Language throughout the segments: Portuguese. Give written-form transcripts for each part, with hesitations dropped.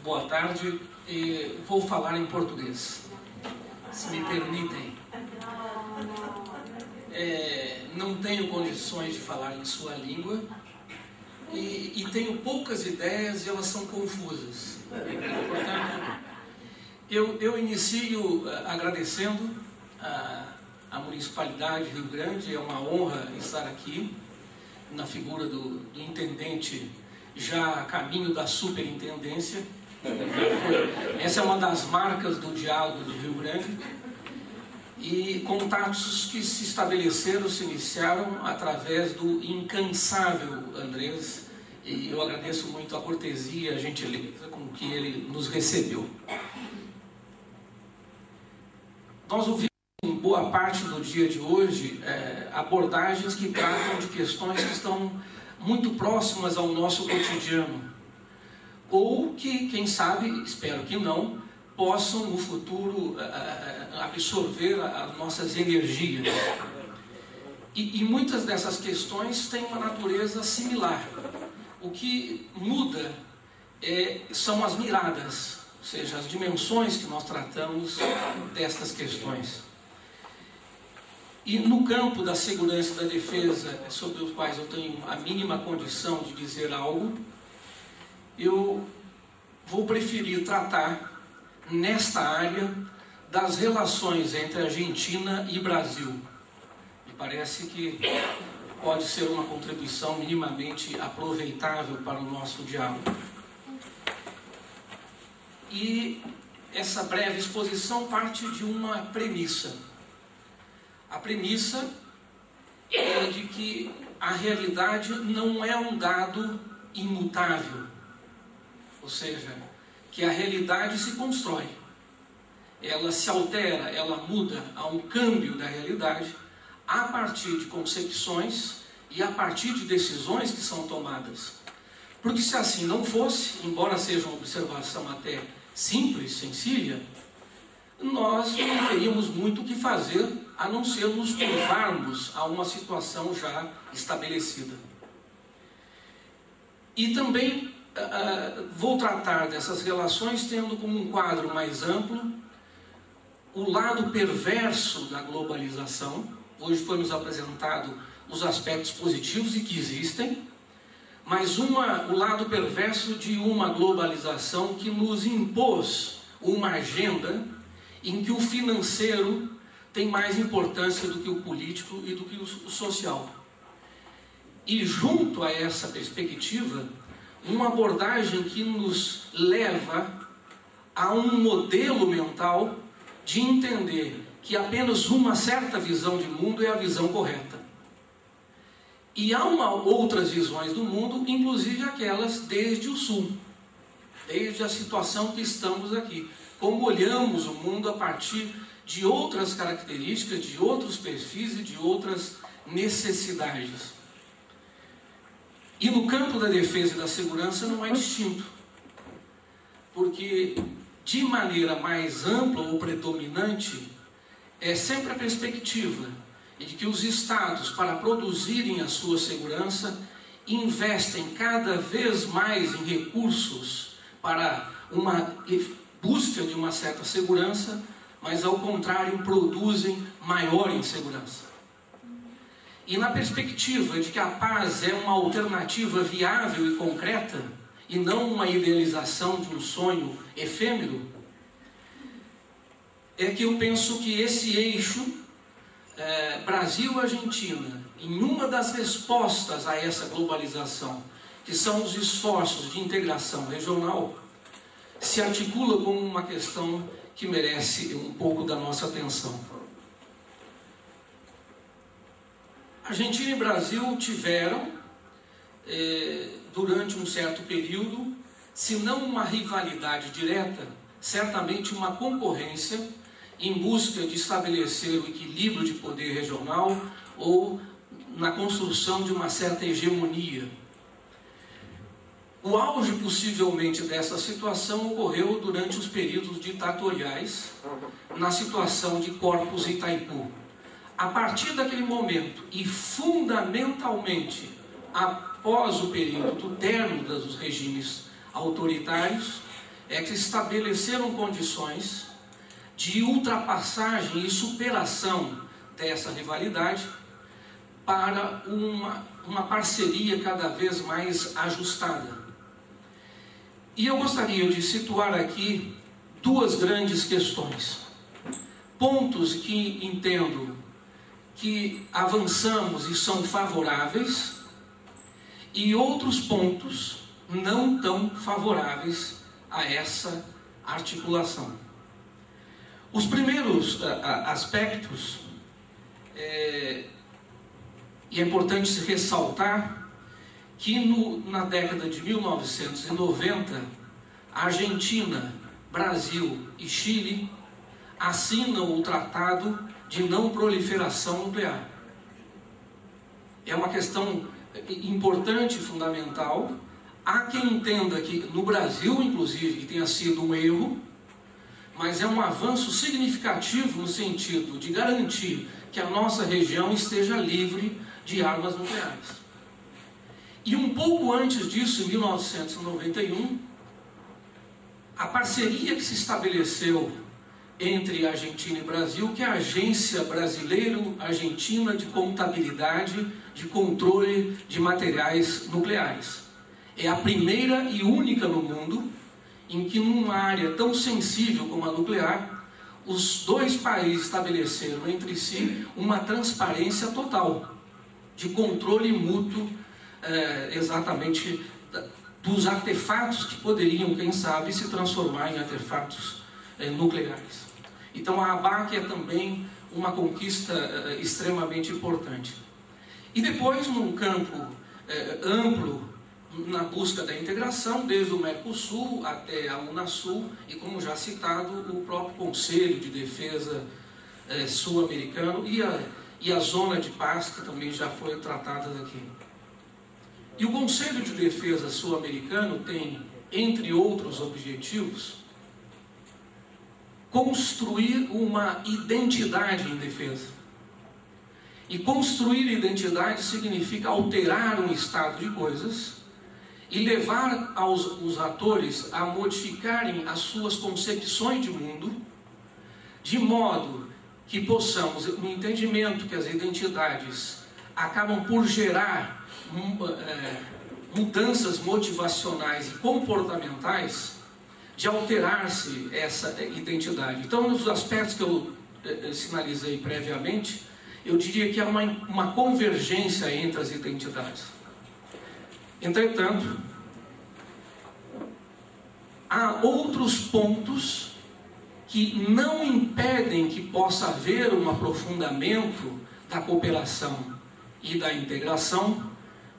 Boa tarde, vou falar em português, se me permitem. Não tenho condições de falar em sua língua e tenho poucas ideias e elas são confusas. Portanto, eu inicio agradecendo a Municipalidade de Rio Grande. É uma honra estar aqui na figura do intendente, já a caminho da superintendência. Essa é uma das marcas do diálogo do Rio Grande, e contatos que se estabeleceram, se iniciaram através do incansável Andrés, e eu agradeço muito a cortesia, a gentileza com que ele nos recebeu. Nós ouvimos em boa parte do dia de hoje abordagens que tratam de questões que estão muito próximas ao nosso cotidiano, ou que, quem sabe, espero que não, possam no futuro absorver as nossas energias. E muitas dessas questões têm uma natureza similar. O que muda são as miradas, ou seja, as dimensões que nós tratamos destas questões. E no campo da segurança e da defesa, sobre os quais eu tenho a mínima condição de dizer algo, eu vou preferir tratar nesta área das relações entre Argentina e Brasil. Me parece que pode ser uma contribuição minimamente aproveitável para o nosso diálogo. E essa breve exposição parte de uma premissa. A premissa é de que a realidade não é um dado imutável, ou seja, que a realidade se constrói, ela se altera, ela muda, há um câmbio da realidade a partir de concepções e a partir de decisões que são tomadas. Porque se assim não fosse, embora seja uma observação até simples, sencilla, nós não teríamos muito o que fazer a não ser nos curvarmos a uma situação já estabelecida. E também vou tratar dessas relações tendo como um quadro mais amplo o lado perverso da globalização. Hoje foi nos apresentado os aspectos positivos e que existem, mas o lado perverso de uma globalização que nos impôs uma agenda em que o financeiro tem mais importância do que o político e do que o social. E junto a essa perspectiva, uma abordagem que nos leva a um modelo mental de entender que apenas uma certa visão de mundo é a visão correta. E há outras visões do mundo, inclusive aquelas desde o sul, desde a situação que estamos aqui. Como olhamos o mundo a partir de outras características, de outros perfis e de outras necessidades. E no campo da defesa e da segurança não é distinto, porque de maneira mais ampla ou predominante é sempre a perspectiva de que os estados, para produzirem a sua segurança, investem cada vez mais em recursos para uma busca de uma certa segurança, mas ao contrário produzem maior insegurança. E na perspectiva de que a paz é uma alternativa viável e concreta, e não uma idealização de um sonho efêmero, é que eu penso que esse eixo Brasil-Argentina, em uma das respostas a essa globalização, que são os esforços de integração regional, se articula como uma questão que merece um pouco da nossa atenção. Argentina e Brasil tiveram, durante um certo período, se não uma rivalidade direta, certamente uma concorrência em busca de estabelecer o equilíbrio de poder regional ou na construção de uma certa hegemonia. O auge, possivelmente, dessa situação ocorreu durante os períodos ditatoriais, na situação de Corpus e Itaipu. A partir daquele momento, e fundamentalmente após o período do término dos regimes autoritários, é que estabeleceram condições de ultrapassagem e superação dessa rivalidade para uma parceria cada vez mais ajustada. E eu gostaria de situar aqui duas grandes questões. Pontos que entendo que avançamos e são favoráveis, e outros pontos não tão favoráveis a essa articulação. Os primeiros aspectos, e é importante se ressaltar que na década de 1990, a Argentina, Brasil e Chile assinam o Tratado de Não Proliferação Nuclear. É uma questão importante e fundamental. Há quem entenda que no Brasil, inclusive, que tenha sido um erro, mas é um avanço significativo no sentido de garantir que a nossa região esteja livre de armas nucleares. E um pouco antes disso, em 1991, a parceria que se estabeleceu entre Argentina e Brasil, que é a Agência Brasileiro-Argentina de Contabilidade de Controle de Materiais Nucleares. É a primeira e única no mundo em que, numa área tão sensível como a nuclear, os dois países estabeleceram entre si uma transparência total, de controle mútuo, exatamente dos artefatos que poderiam, quem sabe, se transformar em artefatos nucleares. Então a ABAC é também uma conquista extremamente importante. E depois, num campo amplo, na busca da integração, desde o Mercosul até a Unasul, e como já citado, o próprio Conselho de Defesa sul-americano e a Zona de Paz, que também já foi tratada aqui. E o Conselho de Defesa sul-americano tem, entre outros objetivos, construir uma identidade em defesa. E construir identidade significa alterar um estado de coisas e levar os atores a modificarem as suas concepções de mundo, de modo que possamos, no entendimento que as identidades acabam por gerar mudanças motivacionais e comportamentais, de alterar-se essa identidade. Então, nos aspectos que eu sinalizei previamente, eu diria que há uma convergência entre as identidades. Entretanto, há outros pontos que não impedem que possa haver um aprofundamento da cooperação e da integração,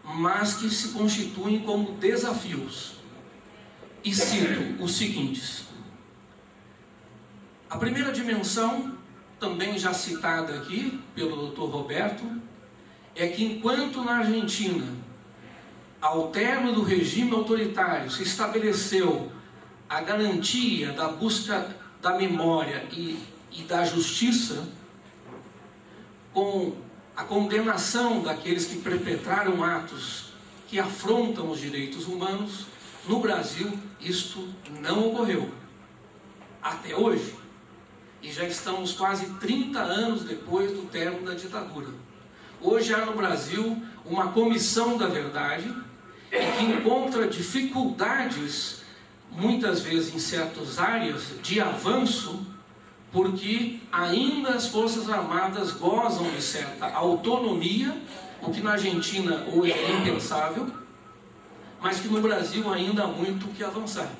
mas que se constituem como desafios. E cito os seguintes. A primeira dimensão, também já citada aqui pelo Dr. Roberto, é que enquanto na Argentina, ao término do regime autoritário, se estabeleceu a garantia da busca da memória e da justiça, com a condenação daqueles que perpetraram atos que afrontam os direitos humanos, no Brasil isto não ocorreu, até hoje. E já estamos quase 30 anos depois do término da ditadura. Hoje há no Brasil uma comissão da verdade que encontra dificuldades, muitas vezes em certas áreas, de avanço, porque ainda as Forças Armadas gozam de certa autonomia, o que na Argentina hoje é impensável, mas que no Brasil ainda há muito que avançar.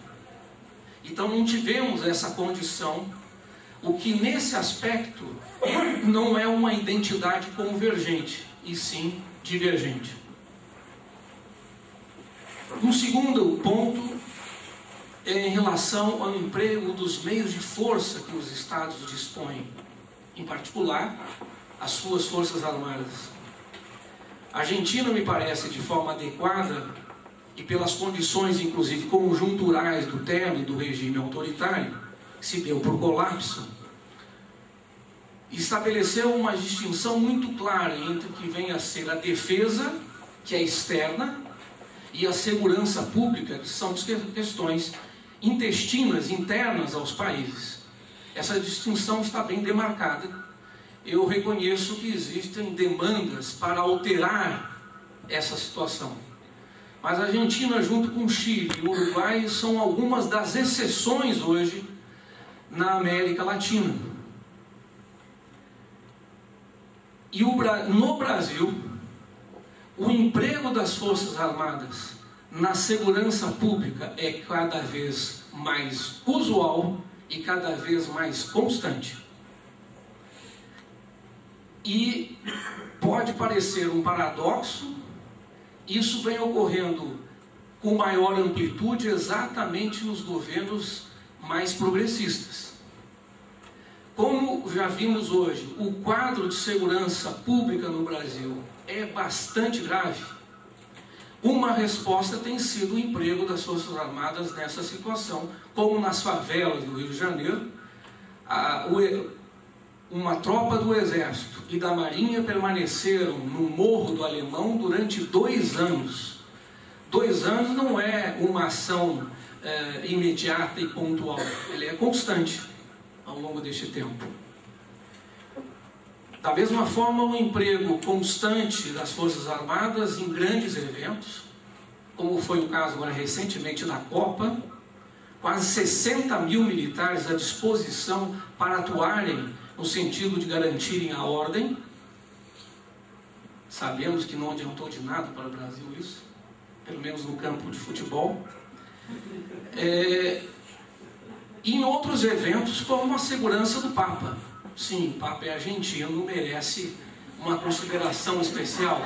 Então não tivemos essa condição, o que nesse aspecto não é uma identidade convergente, e sim divergente. Um segundo ponto é em relação ao emprego dos meios de força que os Estados dispõem, em particular as suas Forças Armadas. A Argentina, me parece, de forma adequada, e pelas condições, inclusive, conjunturais do término do regime autoritário, que se deu por colapso, estabeleceu uma distinção muito clara entre o que vem a ser a defesa, que é externa, e a segurança pública, que são questões intestinas, internas aos países. Essa distinção está bem demarcada. Eu reconheço que existem demandas para alterar essa situação. Mas a Argentina, junto com o Chile e o Uruguai, são algumas das exceções hoje na América Latina. E no Brasil, o emprego das Forças Armadas na segurança pública é cada vez mais usual e cada vez mais constante. E pode parecer um paradoxo, isso vem ocorrendo com maior amplitude exatamente nos governos mais progressistas. Como já vimos hoje, o quadro de segurança pública no Brasil é bastante grave. Uma resposta tem sido o emprego das Forças Armadas nessa situação, como nas favelas do Rio de Janeiro, uma tropa do Exército e da Marinha permaneceram no Morro do Alemão durante 2 anos. 2 anos não é uma ação imediata e pontual, ele é constante ao longo deste tempo. Da mesma forma, o emprego constante das Forças Armadas em grandes eventos, como foi o caso agora recentemente da Copa, quase 60 mil militares à disposição para atuarem no sentido de garantirem a ordem. Sabemos que não adiantou de nada para o Brasil isso, pelo menos no campo de futebol. E em outros eventos, como a segurança do Papa. Sim, o Papa é argentino, merece uma consideração especial.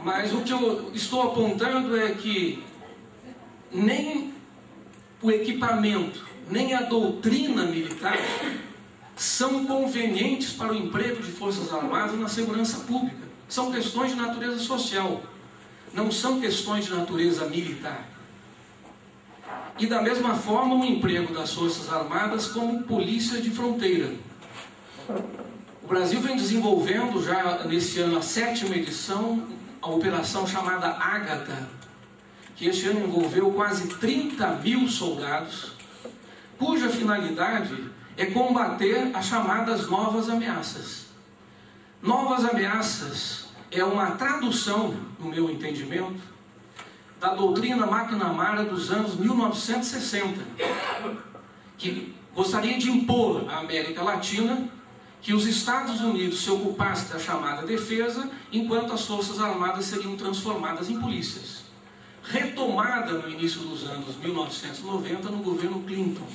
Mas o que eu estou apontando é que nem o equipamento, nem a doutrina militar são convenientes para o emprego de Forças Armadas na segurança pública. São questões de natureza social, não são questões de natureza militar. E da mesma forma o emprego das Forças Armadas como polícia de fronteira. O Brasil vem desenvolvendo já nesse ano a 7ª edição, a operação chamada Ágata, que este ano envolveu quase 30 mil soldados, cuja finalidade é combater as chamadas novas ameaças. Novas ameaças é uma tradução, no meu entendimento, da doutrina McNamara dos anos 1960, que gostaria de impor à América Latina que os Estados Unidos se ocupassem da chamada defesa, enquanto as Forças Armadas seriam transformadas em polícias. Retomada no início dos anos 1990 no governo Clinton.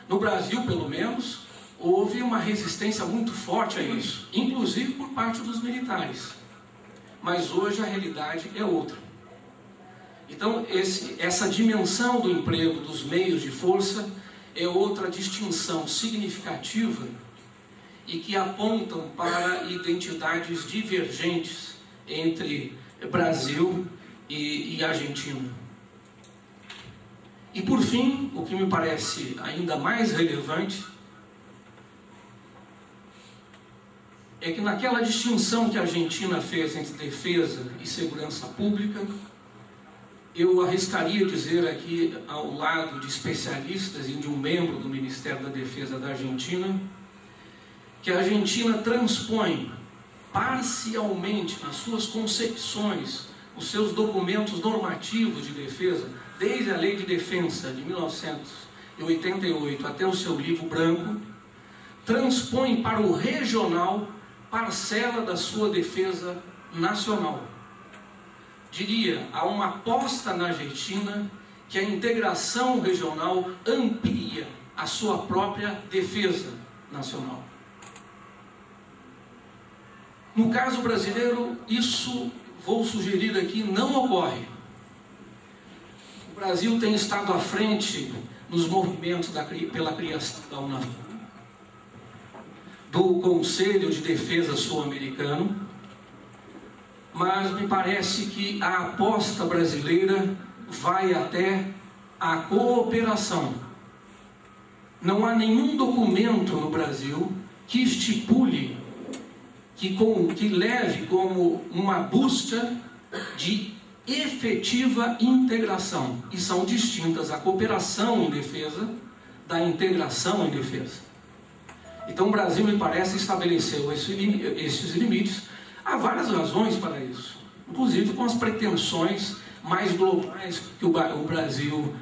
No Brasil, pelo menos, houve uma resistência muito forte a isso, inclusive por parte dos militares. Mas hoje a realidade é outra. Então, essa dimensão do emprego dos meios de força é outra distinção significativa e que apontam para identidades divergentes entre Brasil e Argentina. E por fim, o que me parece ainda mais relevante é que naquela distinção que a Argentina fez entre defesa e segurança pública, eu arriscaria dizer aqui, ao lado de especialistas e de um membro do Ministério da Defesa da Argentina, que a Argentina transpõe parcialmente nas suas concepções, os seus documentos normativos de defesa, desde a Lei de Defensa de 1988 até o seu livro branco, transpõe para o regional parcela da sua defesa nacional. Diria, há uma aposta na Argentina que a integração regional amplia a sua própria defesa nacional. No caso brasileiro, isso, vou sugerir aqui, não ocorre. O Brasil tem estado à frente nos movimentos pela criação da UNAM, do Conselho de Defesa Sul-Americano, mas me parece que a aposta brasileira vai até a cooperação. Não há nenhum documento no Brasil que estipule, que leve como uma busca de efetiva integração, e são distintas a cooperação em defesa da integração em defesa. Então o Brasil, me parece, estabeleceu esses limites. Há várias razões para isso, inclusive com as pretensões mais globais que o Brasil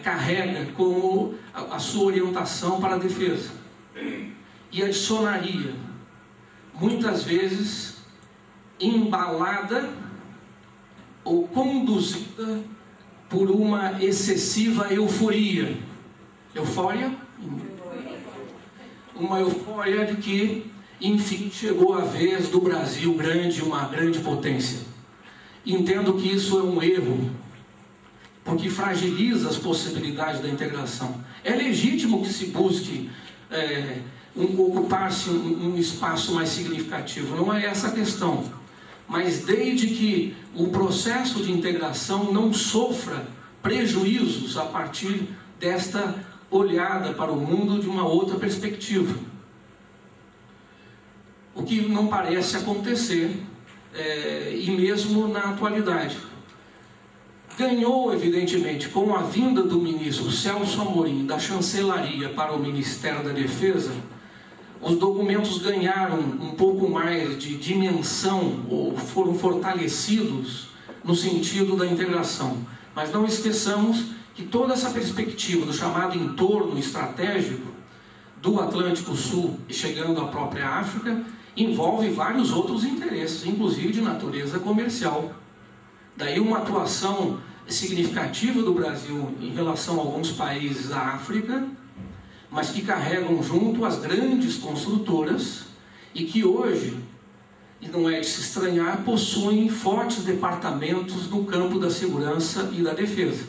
carrega como a sua orientação para a defesa. E adicionaria, muitas vezes, embalada ou conduzida por uma excessiva euforia. Eufória? Uma euforia de que, enfim, chegou a vez do Brasil grande, uma grande potência. Entendo que isso é um erro, porque fragiliza as possibilidades da integração. É legítimo que se busque ocupar-se um espaço mais significativo, não é essa a questão. Mas desde que o processo de integração não sofra prejuízos a partir desta olhada para o mundo de uma outra perspectiva. O que não parece acontecer, e mesmo na atualidade. Ganhou, evidentemente, com a vinda do ministro Celso Amorim da chancelaria para o Ministério da Defesa, os documentos ganharam um pouco mais de dimensão, ou foram fortalecidos no sentido da integração. Mas não esqueçamos que toda essa perspectiva do chamado entorno estratégico do Atlântico Sul e chegando à própria África envolve vários outros interesses, inclusive de natureza comercial. Daí uma atuação significativa do Brasil em relação a alguns países da África, mas que carregam junto as grandes construtoras e que hoje, e não é de se estranhar, possuem fortes departamentos no campo da segurança e da defesa.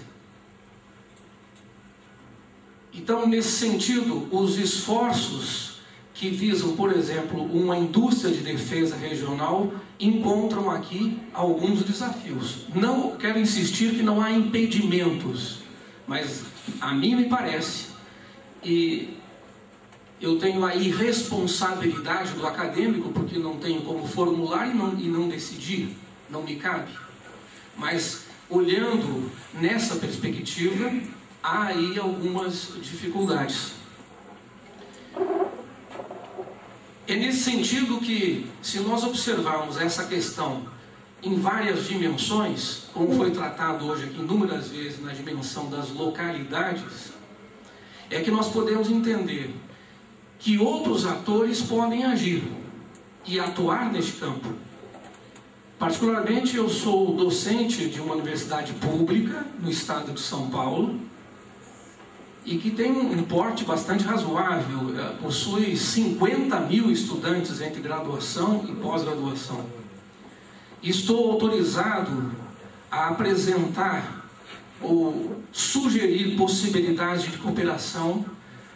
Então, nesse sentido, os esforços que visam, por exemplo, uma indústria de defesa regional encontram aqui alguns desafios. Não quero insistir que não há impedimentos, mas a mim me parece, e eu tenho a irresponsabilidade do acadêmico, porque não tenho como formular e não decidir, não me cabe. Mas, olhando nessa perspectiva, há aí algumas dificuldades. É nesse sentido que, se nós observarmos essa questão em várias dimensões, como foi tratado hoje aqui inúmeras vezes na dimensão das localidades, é que nós podemos entender que outros atores podem agir e atuar neste campo. Particularmente, eu sou docente de uma universidade pública no estado de São Paulo e que tem um porte bastante razoável, possui 50 mil estudantes entre graduação e pós-graduação. Estou autorizado a apresentar ou sugerir possibilidades de cooperação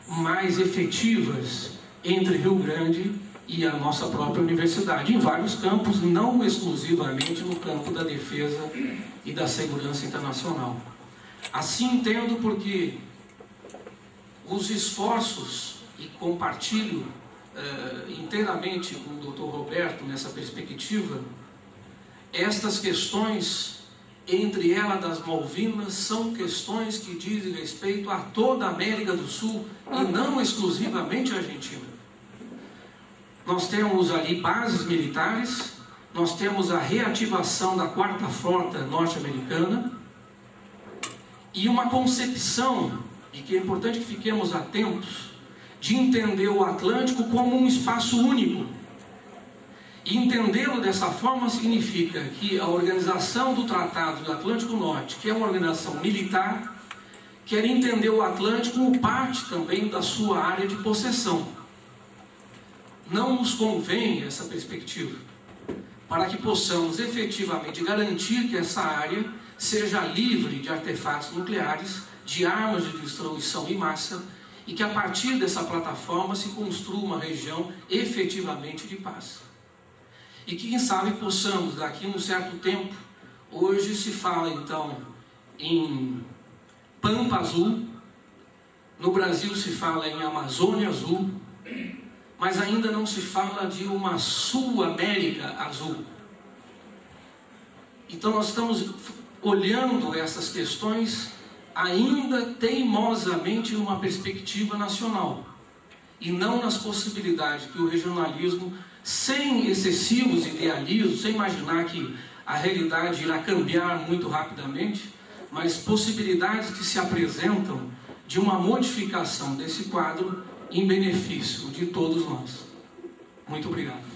mais efetivas entre Rio Grande e a nossa própria universidade, em vários campos, não exclusivamente no campo da defesa e da segurança internacional. Assim entendo porque os esforços, e compartilho inteiramente com o Dr. Roberto nessa perspectiva, estas questões, entre ela das Malvinas, são questões que dizem respeito a toda a América do Sul e não exclusivamente a Argentina. Nós temos ali bases militares, nós temos a reativação da 4ª Frota norte-americana e uma concepção, e que é importante que fiquemos atentos, de entender o Atlântico como um espaço único. E entendê-lo dessa forma significa que a organização do Tratado do Atlântico Norte, que é uma organização militar, quer entender o Atlântico como parte também da sua área de possessão. Não nos convém essa perspectiva, para que possamos efetivamente garantir que essa área seja livre de artefatos nucleares, de armas de destruição em massa, e que a partir dessa plataforma se construa uma região efetivamente de paz. E que, quem sabe, possamos, daqui a um certo tempo, hoje se fala então em Pampa Azul, no Brasil se fala em Amazônia Azul, mas ainda não se fala de uma Sul América Azul. Então nós estamos olhando essas questões ainda teimosamente numa perspectiva nacional, e não nas possibilidades que o regionalismo, sem excessivos idealismos, sem imaginar que a realidade irá cambiar muito rapidamente, mas possibilidades que se apresentam de uma modificação desse quadro em benefício de todos nós. Muito obrigado.